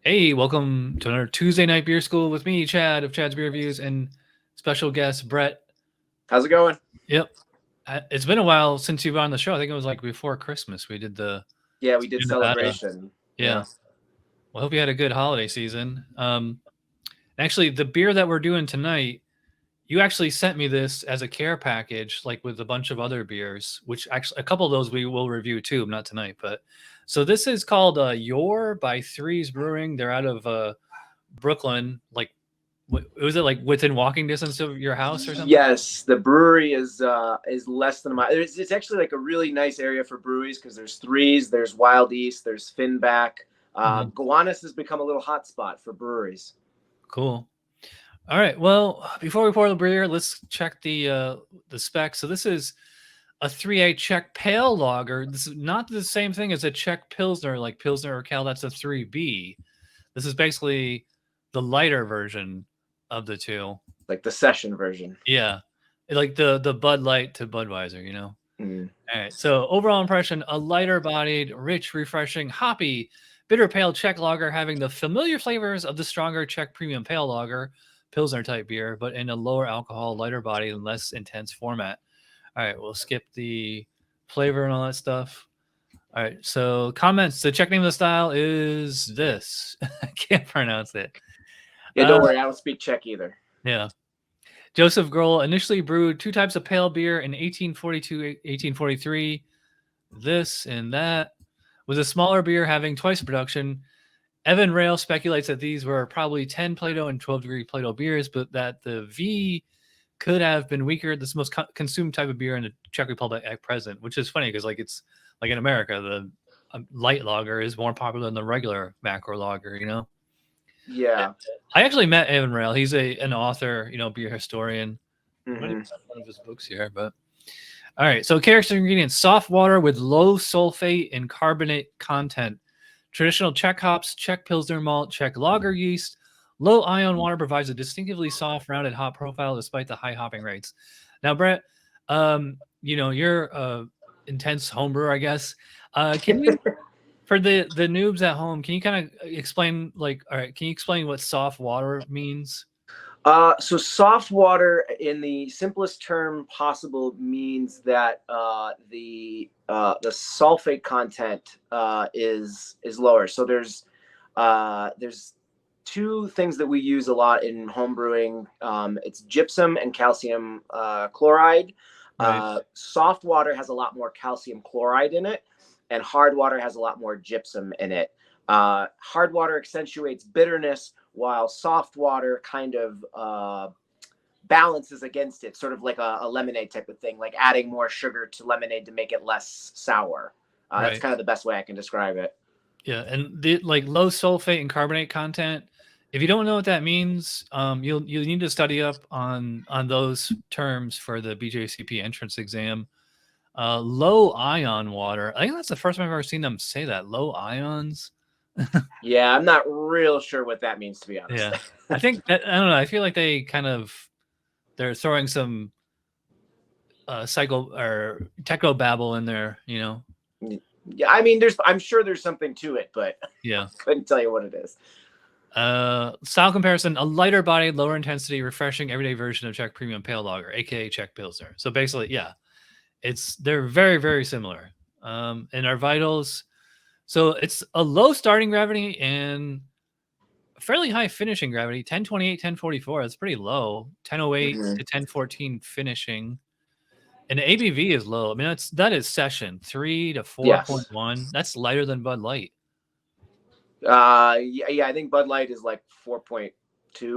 Hey, welcome to another Tuesday night beer school with me, Chad of Chad's Beer Reviews, and special guest Brett. How's it going? Yep, it's been a while since you've been on the show. I think it was like before Christmas. We did the Yeah, we did Nevada. celebration. Yeah. Yeah. Well, I hope you had a good holiday season. Actually, the beer that we're doing tonight, you actually sent me this as a care package, like with a bunch of other beers, which actually a couple of those we will review too, not tonight, but so this is called Yore by Threes Brewing. They're out of Brooklyn, like was it like within walking distance of your house or something? Yes, the brewery is less than a mile. It's actually like a really nice area for breweries because there's Threes, there's Wild East, there's Finback. Gowanus has become a little hot spot for breweries. Cool. All right. Well, before we pour the beer, let's check the specs. So this is a 3A Czech Pale Lager. This is not the same thing as a Czech Pilsner, like Pilsner or Cal. That's a 3B. This is basically the lighter version of the two, like the session version. Yeah, like the Bud Light to Budweiser, you know. Mm. All right. So overall impression: a lighter-bodied, rich, refreshing, hoppy, bitter pale Czech lager, having the familiar flavors of the stronger Czech Premium Pale Lager, Pilsner type beer, but in a lower alcohol, lighter body, and less intense format. All right, we'll skip the flavor and all that stuff. All right, so comments. The Czech name of the style is this. I can't pronounce it. Yeah, don't worry. I don't speak Czech either. Yeah. Joseph Grohl initially brewed two types of pale beer in 1842, 1843. This and that. With a smaller beer having twice the production, Evan Rail speculates that these were probably 10 Plato and 12 degree Plato beers, but that the V could have been weaker. This is the most consumed type of beer in the Czech Republic at present, which is funny because, like, it's like in America, the light lager is more popular than the regular macro lager, you know? Yeah. I actually met Evan Rail. He's an author, you know, beer historian. Mm-hmm. I might have one of his books here, but all right. So character ingredients: soft water with low sulfate and carbonate content. Traditional Czech hops, Czech Pilsner malt, Czech lager yeast. Low ion water provides a distinctively soft, rounded hop profile despite the high hopping rates. Now, Brett, you know, you're a intense homebrewer, I guess. Can you, for the noobs at home, can you kind of explain, like, all right, can you explain what soft water means? So soft water, in the simplest term possible, means that the sulfate content is lower. So there's two things that we use a lot in home brewing. It's gypsum and calcium chloride. Right. Soft water has a lot more calcium chloride in it, and hard water has a lot more gypsum in it. Hard water accentuates bitterness, while soft water kind of balances against it, sort of like a lemonade type of thing, like adding more sugar to lemonade to make it less sour. Right. That's kind of the best way I can describe it. Yeah, and the like low sulfate and carbonate content. If you don't know what that means, you'll need to study up on those terms for the BJCP entrance exam. Low ion water. I think that's the first time I've ever seen them say that. Low ions. Yeah, I'm not real sure what that means, to be honest. Yeah, I think that, I don't know. I feel like they're throwing some psycho or techno babble in there. You know. Yeah, I mean, I'm sure there's something to it, but yeah, couldn't tell you what it is. Style comparison: a lighter bodied, lower intensity, refreshing everyday version of Czech Premium Pale Lager, aka Czech Pilsner. So basically, yeah, they're very, very similar. And our vitals, so it's a low starting gravity and a fairly high finishing gravity, 1028, 1044. That's pretty low. 1008 to 1014 finishing. And the ABV is low. I mean, that is session 3 to 4.1. Yes. That's lighter than Bud Light. Yeah, I think Bud Light is like 4.2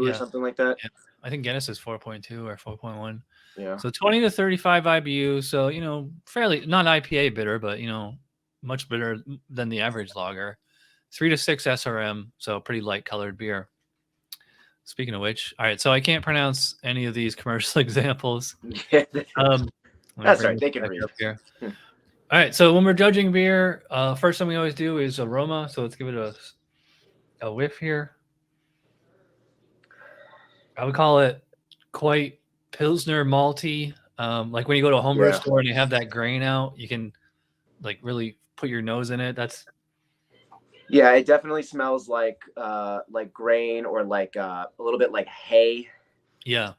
or something like that. Yeah. I think Guinness is 4.2 or 4.1. Yeah. So 20 to 35 IBU. So, you know, fairly not IPA bitter, but, you know, much bitter than the average lager. 3 to 6 SRM. So pretty light colored beer. Speaking of which, all right. So I can't pronounce any of these commercial examples. That's right. They can read up here. All right. So when we're judging beer, first thing we always do is aroma. So let's give it a whiff here. I would call it quite Pilsner malty. Like when you go to a homebrew store and you have that grain out, you can like really put your nose in it. That's Yeah, it definitely smells like grain or like a little bit like hay. Yeah,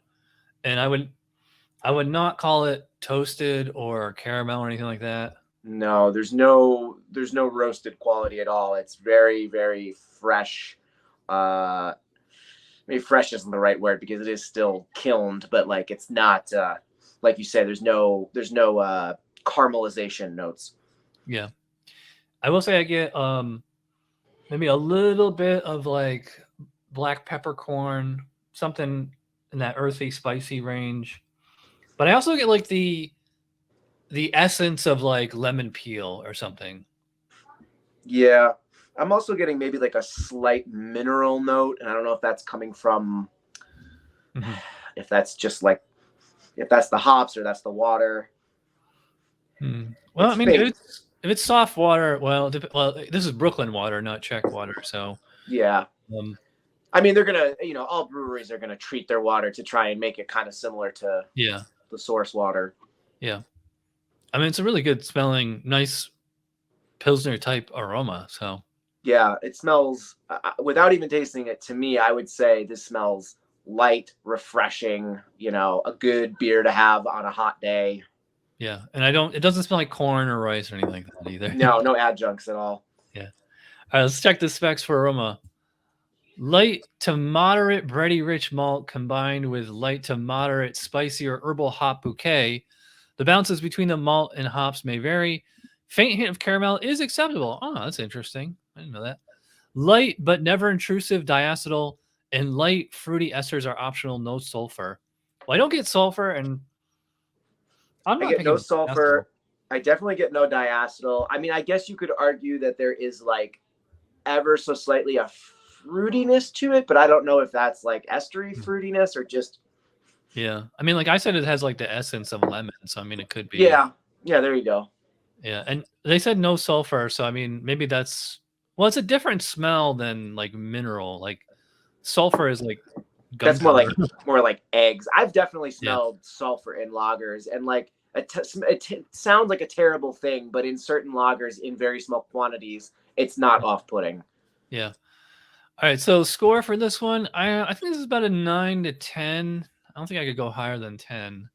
and I would not call it toasted or caramel or anything like that. No, there's no roasted quality at all. It's very, very fresh. Maybe fresh isn't the right word because it is still kilned, but like it's not like you say, there's no caramelization notes. Yeah, I will say I get maybe a little bit of like black peppercorn, something in that earthy, spicy range. But I also get like the essence of like lemon peel or something. Yeah. I'm also getting maybe like a slight mineral note, and I don't know if that's coming from if that's just like if that's the hops or that's the water. Well, It's I mean, faint. if it's soft water, well, this is Brooklyn water, not Czech water, so Yeah. um, I mean, they're gonna, all breweries are gonna treat their water to try and make it kind of similar to yeah, the source water. yeah. I mean, it's a really good smelling, nice Pilsner type aroma. So Yeah, it smells without even tasting it. To me, I would say this smells light, refreshing. A good beer to have on a hot day. yeah, and it doesn't smell like corn or rice or anything like that either. No adjuncts at all. Yeah. All right, let's check the specs for aroma. Light to moderate bready-rich malt combined with light to moderate spicy or herbal hop bouquet. The balances between the malt and hops may vary. Faint hint of caramel is acceptable. Oh, that's interesting. I didn't know that. Light but never intrusive diacetyl and light fruity esters are optional. No sulfur. Well, I don't get sulfur, and I'm I not get picking no up diacetyl. sulfur. I definitely get no diacetyl. I mean, I guess you could argue that there is like ever so slightly a fruitiness to it, but I don't know if that's like estery fruitiness or just. Yeah, I mean, like I said, it has like the essence of lemon, so I mean, it could be. Yeah, there you go. Yeah, and they said no sulfur, so I mean, maybe that's well, it's a different smell than like mineral. Like sulfur is like That's gunpowder. more like eggs. I've definitely Yeah, smelled sulfur in lagers, and like it sounds like a terrible thing, but in certain lagers, in very small quantities, it's not off-putting. yeah. All right, so score for this one, I think this is about a 9 to 10. I don't think I could go higher than 10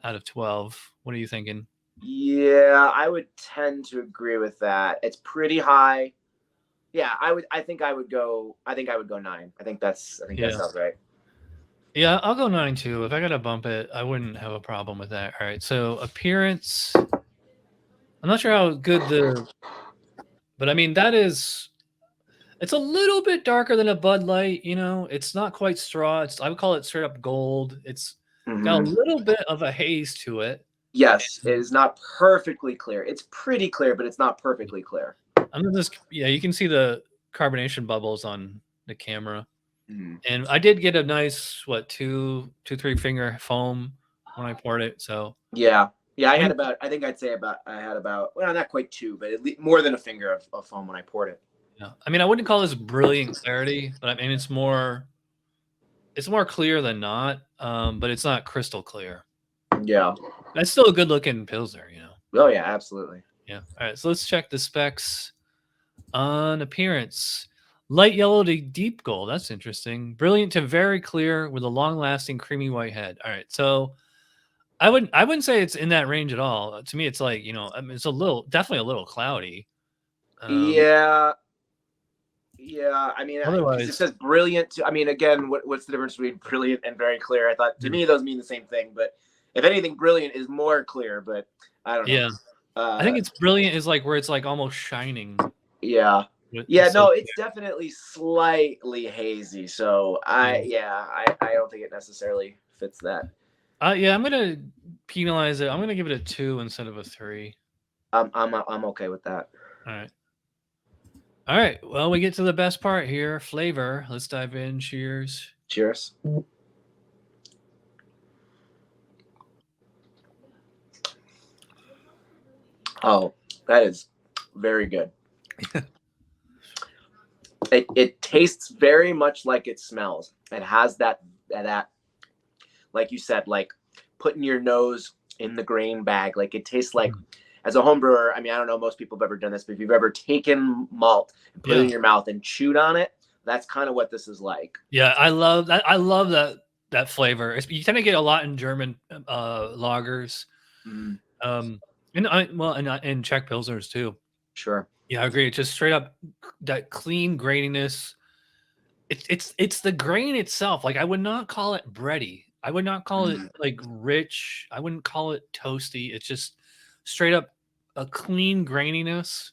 out of 12. What are you thinking? Yeah, I would tend to agree with that. It's pretty high. Yeah, I think I would go 9. I think that sounds right. Yeah, I'll go 9 too. If I gotta bump it, I wouldn't have a problem with that. All right, so appearance. I'm not sure how good but I mean it's a little bit darker than a Bud Light. It's not quite straw. I would call it straight up gold. It's got a Mm-hmm. little bit of a haze to it. Yes, it is not perfectly clear. It's pretty clear, but it's not perfectly clear. Yeah, you can see the carbonation bubbles on the camera. Mm. And I did get a nice, 3 finger foam when I poured it. So Yeah. I mean, had about, well, not quite 2, but more than a finger of foam when I poured it. yeah. I mean, I wouldn't call this brilliant clarity, but I mean, it's more clear than not. But it's not crystal clear. Yeah. That's still a good looking Pilsner. Oh yeah, absolutely. Yeah. All right. So let's check the specs on appearance. Light yellow to deep gold. That's interesting. Brilliant to very clear with a long lasting creamy white head. All right. So I wouldn't say it's in that range at all. To me, it's like, I mean, it's definitely a little cloudy. Yeah. I mean, Otherwise, it says brilliant. I mean, again, what's the difference between brilliant and very clear? I thought to me those mean the same thing, but if anything, brilliant is more clear. But I don't know. yeah. I think it's brilliant is like where it's like almost shining. Yeah. It's No, so it's definitely slightly hazy. So I don't think it necessarily fits that. Yeah, I'm gonna penalize it. I'm gonna give it a 2 instead of a 3. I'm okay with that. All right. Well, we get to the best part here, flavor. Let's dive in. Cheers. Cheers. Oh, that is very good. It tastes very much like it smells. It has that like you said, like putting your nose in the grain bag. Like it tastes like as a home brewer, I mean, I don't know, most people have ever done this, but if you've ever taken malt and put it in your mouth and chewed on it, that's kind of what this is like. Yeah, I love that. I love that flavor. You tend to get a lot in German lagers. Mm. And Czech Pilsners too. Sure. Yeah, I agree. It's just straight up that clean graininess. It's the grain itself. Like I would not call it bready. I would not call it like rich. I wouldn't call it toasty. It's just straight up a clean graininess.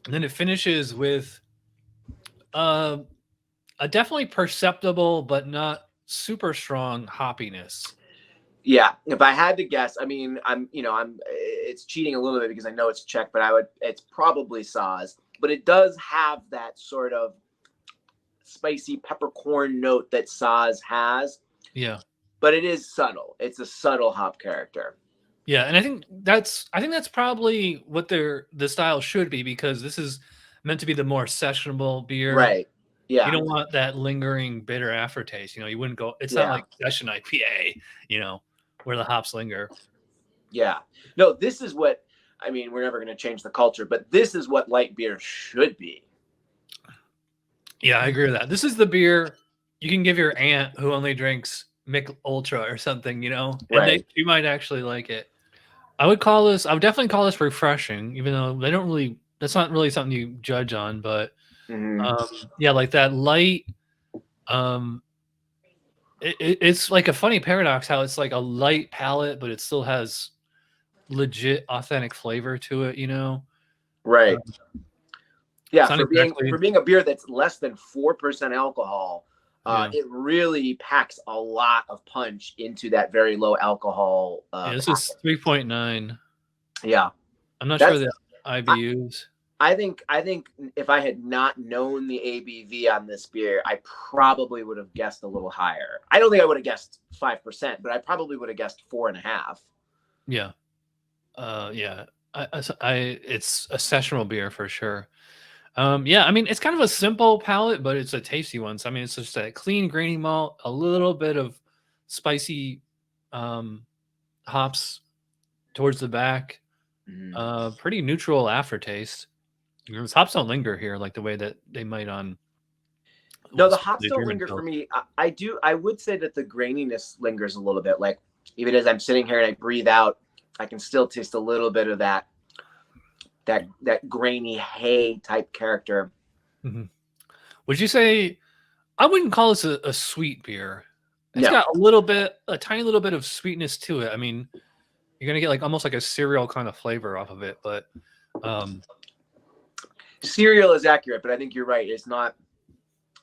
And then it finishes with a definitely perceptible but not super strong hoppiness. Yeah, if I had to guess, I mean, it's cheating a little bit because I know it's Czech, but it's probably 𝗏𝗏, but it does have that sort of spicy peppercorn note that 𝗏𝗏 has. Yeah. But it is subtle. It's a subtle hop character. Yeah, and I think that's probably what the style should be, because this is meant to be the more sessionable beer. Right. Yeah. You don't want that lingering bitter aftertaste. You wouldn't go. It's not like session IPA, where the hops linger. Yeah. No, this is what, I mean, we're never going to change the culture, but this is what light beer should be. Yeah, I agree with that. This is the beer you can give your aunt who only drinks Mick Ultra or something, and she might actually like it. I would definitely call this refreshing, even though that's not really something you judge on, but like that light, it's like a funny paradox how it's like a light palate, but it still has legit authentic flavor to it, Right. Yeah, for being a beer that's less than 4% alcohol, it really packs a lot of punch into that very low alcohol. This is 3.9. Yeah, I'm not sure the IBUs. I think if I had not known the ABV on this beer, I probably would have guessed a little higher. I don't think I would have guessed 5%, but I probably would have guessed 4.5. Yeah, it's a sessionable beer for sure. I mean, it's kind of a simple palate, but it's a tasty one. So I mean, it's just a clean, grainy malt, a little bit of spicy hops towards the back, pretty neutral aftertaste. Because hops don't linger here like the way that they might on. No, the hops don't linger for me. I would say that the graininess lingers a little bit. Like even as I'm sitting here and I breathe out, I can still taste a little bit of that grainy hay type character. Would you say, I wouldn't call this a sweet beer? It's got a tiny little bit of sweetness to it. I mean, you're gonna get like almost like a cereal kind of flavor off of it, but cereal is accurate, but I think you're right. It's not.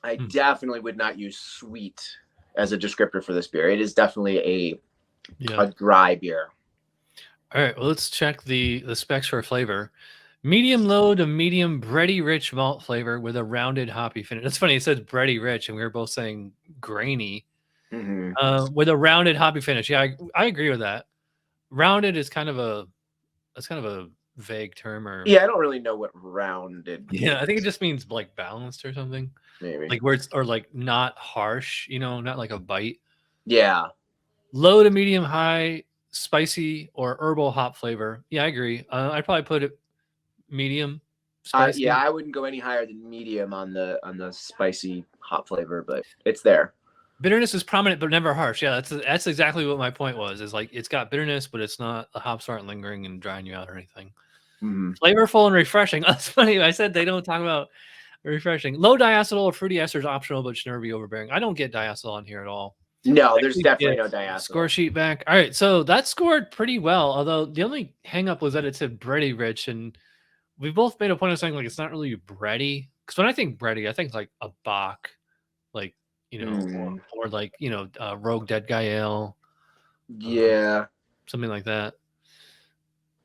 I definitely would not use sweet as a descriptor for this beer. It is definitely a dry beer. All right, well, let's check the specs for flavor. Medium low to medium bready-rich malt flavor with a rounded hoppy finish. It's funny, it says bready-rich, and we were both saying grainy. With a rounded hoppy finish. Yeah, I agree with that. Rounded is kind of a vague term, or I don't really know what rounded means. I think it just means like balanced or something, maybe like where it's, or like not harsh, not like a bite. Low to medium high spicy or herbal hop flavor. I agree. I'd probably put it medium spicy. I wouldn't go any higher than medium on the spicy hop flavor, but it's there. Bitterness is prominent but never harsh. That's exactly what my point was, is like it's got bitterness, but it's not, the hops aren't lingering and drying you out or anything. Flavorful and refreshing. That's funny. I said they don't talk about refreshing. Low diacetyl or fruity ester is optional, but should never be overbearing. I don't get diacetyl on here at all. No, there's definitely no diacetyl. Score sheet back. All right, so that scored pretty well, although the only hang up was that it said bready rich, and we both made a point of saying like it's not really bready. Because when I think bready, I think like a Bach, like, or like, Rogue Dead Guy Ale. Something like that.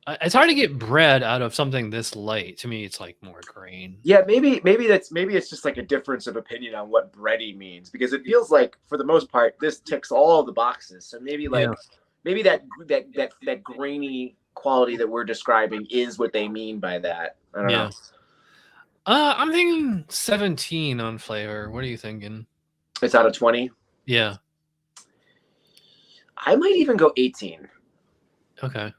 It's hard to get bread out of something this light. To me, it's like more grain. Maybe it's just like a difference of opinion on what bready means, because it feels like for the most part this ticks all the boxes. So maybe maybe that grainy quality that we're describing is what they mean by that. I don't know. I'm thinking 17 on flavor. What are you thinking? It's out of 20. Yeah. I might even go 18. Okay. I'm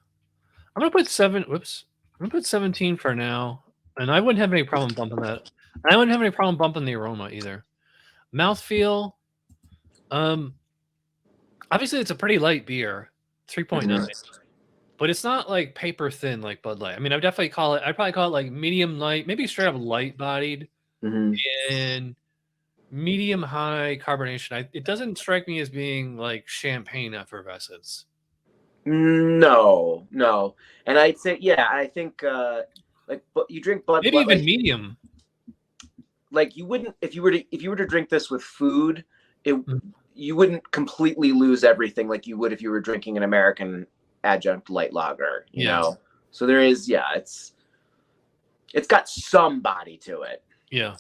gonna put 7. Whoops. I'm gonna put 17 for now, and I wouldn't have any problem bumping that. I wouldn't have any problem bumping the aroma either. Mouthfeel. Obviously it's a pretty light beer, 3.9, but it's not like paper thin like Bud Light. I mean, I'd probably call it like medium light, maybe straight up light bodied, and medium high carbonation. It doesn't strike me as being like champagne effervescence. No, and I'd say I think like, but you drink Bud, maybe even like, medium. Like you wouldn't if you were to drink this with food, you wouldn't completely lose everything like you would if you were drinking an American adjunct light lager. You know, so there is it's got some body to it. Yeah.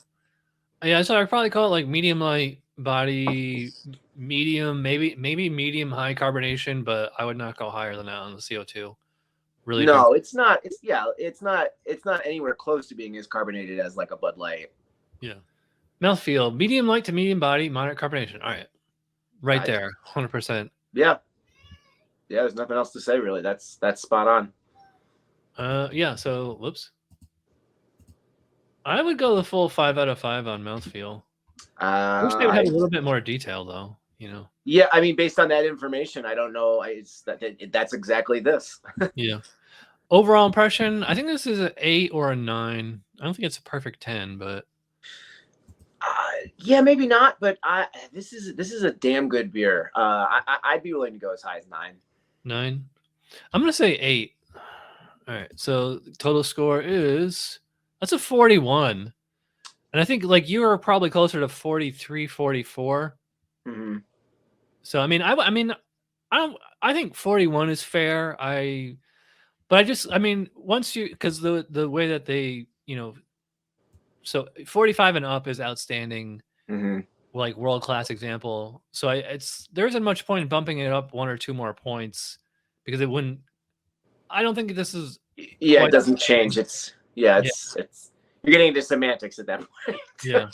So I'd probably call it like medium light body, medium, maybe medium high carbonation, but I would not go higher than that on the CO2. Really? No, it's not. It's not anywhere close to being as carbonated as like a Bud Light. Yeah. Mouthfeel, medium light to medium body, moderate carbonation. All right. Right there, 100%. Yeah. There's nothing else to say really. That's spot on. Yeah. So, whoops. I would go the full 5 out of 5 on mouthfeel. I wish they would have a little bit more detail, though. You know. Yeah, I mean, based on that information, I don't know. That's exactly this. Yeah. Overall impression, I think this is an 8 or a 9. I don't think it's a perfect 10, but. Yeah, maybe not. But this is a damn good beer. I'd be willing to go as high as 9. 9. I'm gonna say 8. All right. So total score is. That's a 41. And I think like you are probably closer to 43, 44. So I mean, I think 41 is fair. Once you, because the way that they, so 45 and up is outstanding, like world class example. So there isn't much point in bumping it up 1 or 2 more points because it wouldn't. I don't think this is. Yeah, it doesn't change. It's you're getting into semantics at that point. Yeah.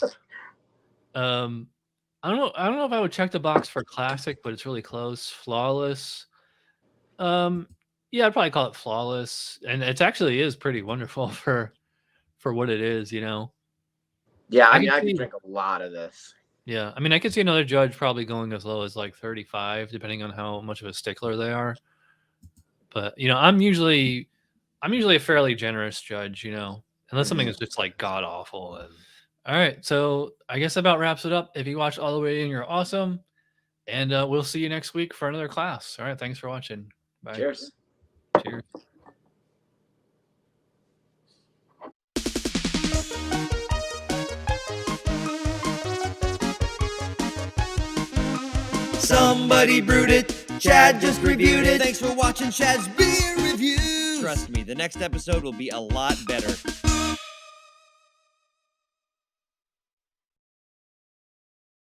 I don't know if I would check the box for classic, but it's really close. Flawless. Yeah, I'd probably call it flawless, and it actually is pretty wonderful for what it is, Yeah, I mean, I could drink a lot of this. Yeah, I mean, I could see another judge probably going as low as like 35, depending on how much of a stickler they are. But I'm usually a fairly generous judge, unless something is just like god awful. All right, so I guess that about wraps it up. If you watched all the way in, you're awesome, and we'll see you next week for another class. All right, thanks for watching. Bye. Cheers. Cheers. Somebody brewed it. Chad just reviewed it. Thanks for watching Chad's beer review. Trust me, the next episode will be a lot better.